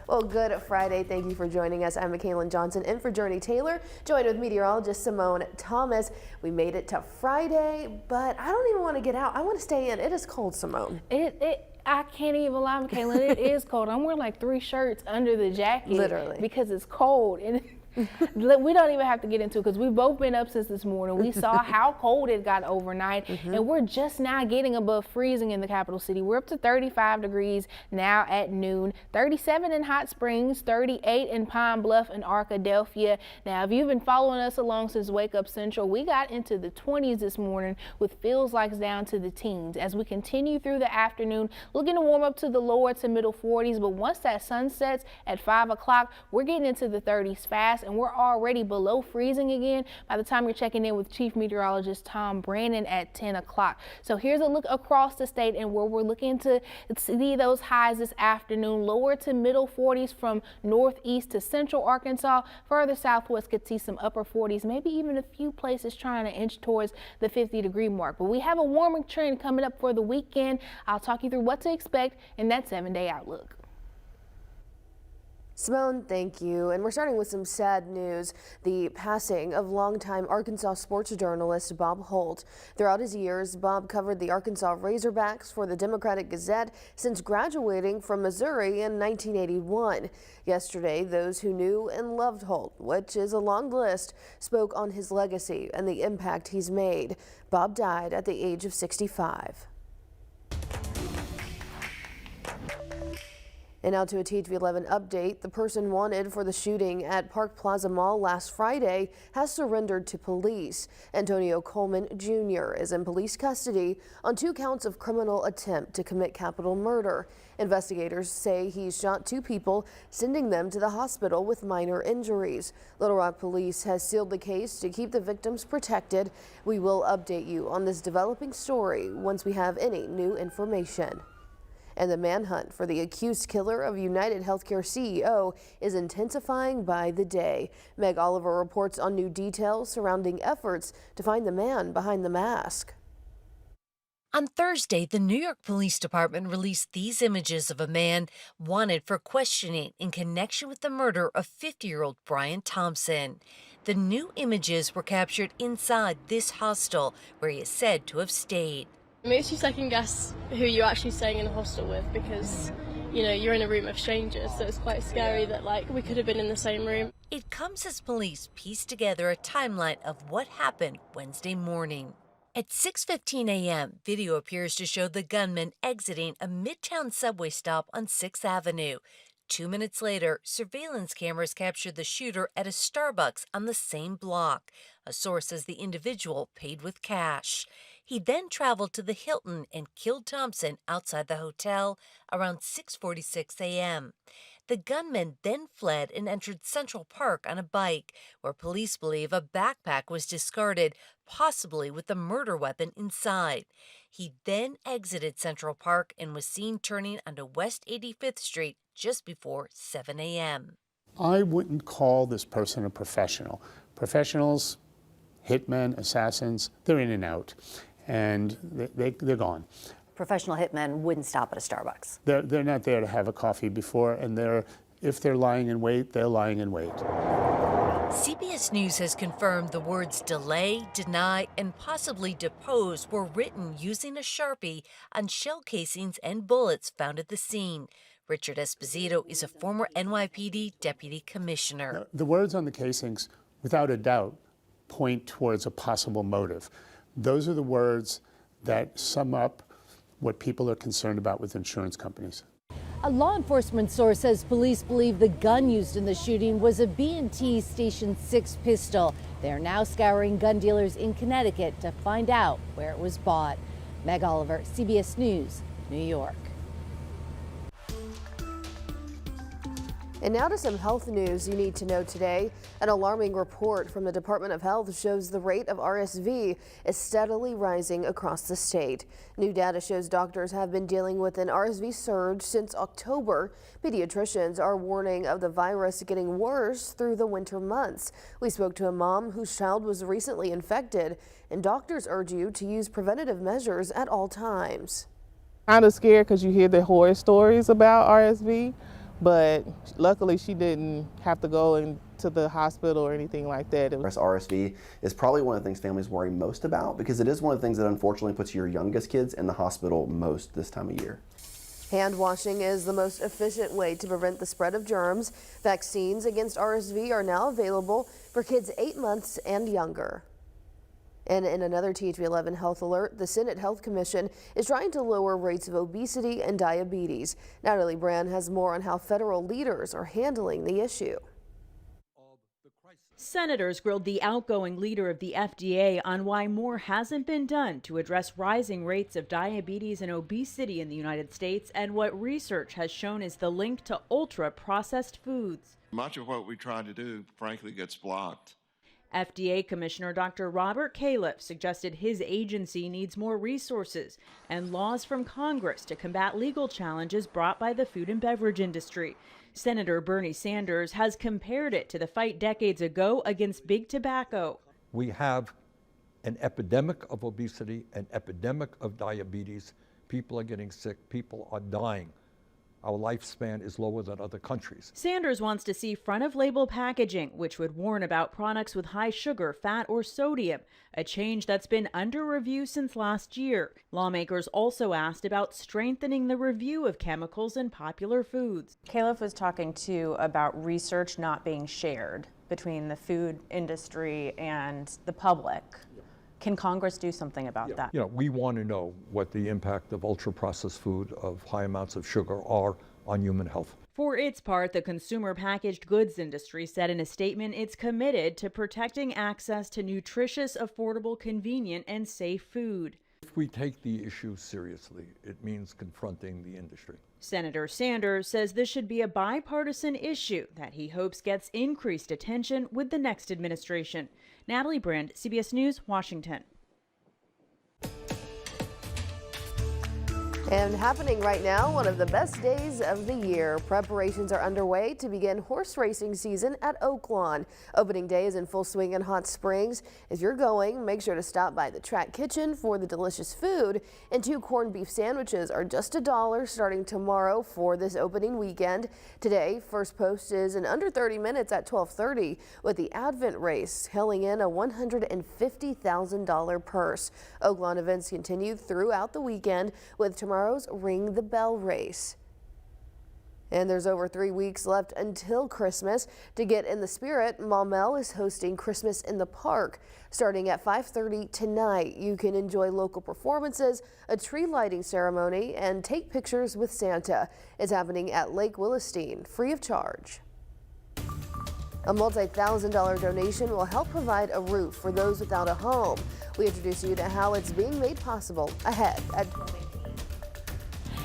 Well, good Friday. Thank you for joining us. I'm McKaylin Johnson in for Journey Taylor, joined with meteorologist Simone Thomas. We made it to Friday, but I don't even want to get out. I want to stay in. It is cold, Simone. I can't even lie, McKaylin. It is cold. I'm wearing like 3 shirts under the jacket. Literally. Because it's cold. And we don't even have to get into it because we've both been up since this morning. We saw how cold it got overnight, and we're just now getting above freezing in the capital city. We're up to 35 degrees now at noon, 37 in Hot Springs, 38 in Pine Bluff and Arkadelphia. Now, if you've been following us along since Wake Up Central, we got into the 20s this morning with feels likes down to the teens. As we continue through the afternoon, looking to warm up to the lower to middle 40s, but once that sun sets at 5 o'clock, we're getting into the 30s fast, and we're already below freezing again by the time you're checking in with Chief Meteorologist Tom Brandon at 10 o'clock. So here's a look across the state and where we're looking to see those highs this afternoon. Lower to middle 40s from northeast to central Arkansas. Further southwest could see some upper 40s, maybe even a few places trying to inch towards the 50-degree mark. But we have a warming trend coming up for the weekend. I'll talk you through what to expect in that 7-day outlook. Simone, thank you. And we're starting with some sad news. The passing of longtime Arkansas sports journalist Bob Holt. Throughout his years, Bob covered the Arkansas Razorbacks for the Democratic Gazette since graduating from Missouri in 1981. Yesterday, those who knew and loved Holt, which is a long list, spoke on his legacy and the impact he's made. Bob died at the age of 65. And now to a TV11 update. The person wanted for the shooting at Park Plaza Mall last Friday has surrendered to police. Antonio Coleman Jr. is in police custody on 2 counts of criminal attempt to commit capital murder. Investigators say he shot 2 people, sending them to the hospital with minor injuries. Little Rock Police has sealed the case to keep the victims protected. We will update you on this developing story once we have any new information. And the manhunt for the accused killer of United Healthcare CEO is intensifying by the day. Meg Oliver reports on new details surrounding efforts to find the man behind the mask. On Thursday, the New York Police Department released these images of a man wanted for questioning in connection with the murder of 50-year-old Brian Thompson. The new images were captured inside this hostel where he is said to have stayed. It makes you second guess who you're actually staying in a hostel with because, you know, you're in a room of strangers, so it's quite scary that, like, we could have been in the same room. It comes as police piece together a timeline of what happened Wednesday morning. At 6:15 a.m., video appears to show the gunman exiting a Midtown subway stop on 6th Avenue. 2 minutes later, surveillance cameras captured the shooter at a Starbucks on the same block. A source says the individual paid with cash. He then traveled to the Hilton and killed Thompson outside the hotel around 6:46 a.m. The gunman then fled and entered Central Park on a bike, where police believe a backpack was discarded, possibly with the murder weapon inside. He then exited Central Park and was seen turning onto West 85th Street just before 7 a.m. I wouldn't call this person a professional. Professionals, hitmen, assassins, they're in and out, and they're gone. Professional hitmen wouldn't stop at a Starbucks. They're not there to have a coffee before, and if they're lying in wait, they're lying in wait. CBS News has confirmed the words delay, deny, and possibly depose were written using a Sharpie on shell casings and bullets found at the scene. Richard Esposito is a former NYPD deputy commissioner. The words on the casings, without a doubt, point towards a possible motive. Those are the words that sum up what people are concerned about with insurance companies. A law enforcement source says police believe the gun used in the shooting was a B&T Station 6 pistol. They are now scouring gun dealers in Connecticut to find out where it was bought. Meg Oliver, CBS News, New York. And now to some health news you need to know today. An alarming report from the Department of Health shows the rate of RSV is steadily rising across the state. New data shows doctors have been dealing with an RSV surge since October. Pediatricians are warning of the virus getting worse through the winter months. We spoke to a mom whose child was recently infected, and doctors urge you to use preventative measures at all times. Kind of scared because you hear the horror stories about RSV. but luckily she didn't have to go into the hospital or anything like that. RSV is probably one of the things families worry most about because it is one of the things that unfortunately puts your youngest kids in the hospital most this time of year. Hand washing is the most efficient way to prevent the spread of germs. Vaccines against RSV are now available for kids 8 months and younger. And in another THV11 health alert, the Senate Health Commission is trying to lower rates of obesity and diabetes. Natalie Brand has more on how federal leaders are handling the issue. Senators grilled the outgoing leader of the FDA on why more hasn't been done to address rising rates of diabetes and obesity in the United States and what research has shown is the link to ultra-processed foods. Much of what we try to do, frankly, gets blocked. FDA Commissioner Dr. Robert Califf suggested his agency needs more resources and laws from Congress to combat legal challenges brought by the food and beverage industry. Senator Bernie Sanders has compared it to the fight decades ago against big tobacco. We have an epidemic of obesity, an epidemic of diabetes. People are getting sick, people are dying. Our lifespan is lower than other countries. Sanders wants to see front-of-label packaging, which would warn about products with high sugar, fat, or sodium, a change that's been under review since last year. Lawmakers also asked about strengthening the review of chemicals in popular foods. Califf was talking too about research not being shared between the food industry and the public. Can Congress do something about that? You know, we want to know what the impact of ultra-processed food of high amounts of sugar are on human health. For its part, the consumer packaged goods industry said in a statement it's committed to protecting access to nutritious, affordable, convenient, and safe food. If we take the issue seriously, it means confronting the industry. Senator Sanders says this should be a bipartisan issue that he hopes gets increased attention with the next administration. Natalie Brand, CBS News, Washington. And happening right now, one of the best days of the year. Preparations are underway to begin horse racing season at Oaklawn. Opening day is in full swing in Hot Springs. If you're going, make sure to stop by the track kitchen for the delicious food. And 2 corned beef sandwiches are just $1 starting tomorrow for this opening weekend. Today, first post is in under 30 minutes at 12:30 with the Advent race hailing in a $150,000 purse. Oaklawn events continue throughout the weekend with tomorrow's Ring the Bell race. And there's over 3 weeks left until Christmas. To get in the spirit, Maumelle is hosting Christmas in the Park. Starting at 5:30 tonight, you can enjoy local performances, a tree lighting ceremony, and take pictures with Santa. It's happening at Lake Willistine, free of charge. A multi-$1,000 donation will help provide a roof for those without a home. We introduce you to how it's being made possible ahead at 12.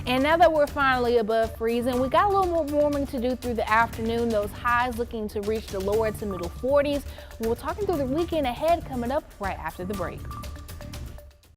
And now that we're finally above freezing, we got a little more warming to do through the afternoon. Those highs looking to reach the lower to middle 40s. We're talking through the weekend ahead coming up right after the break.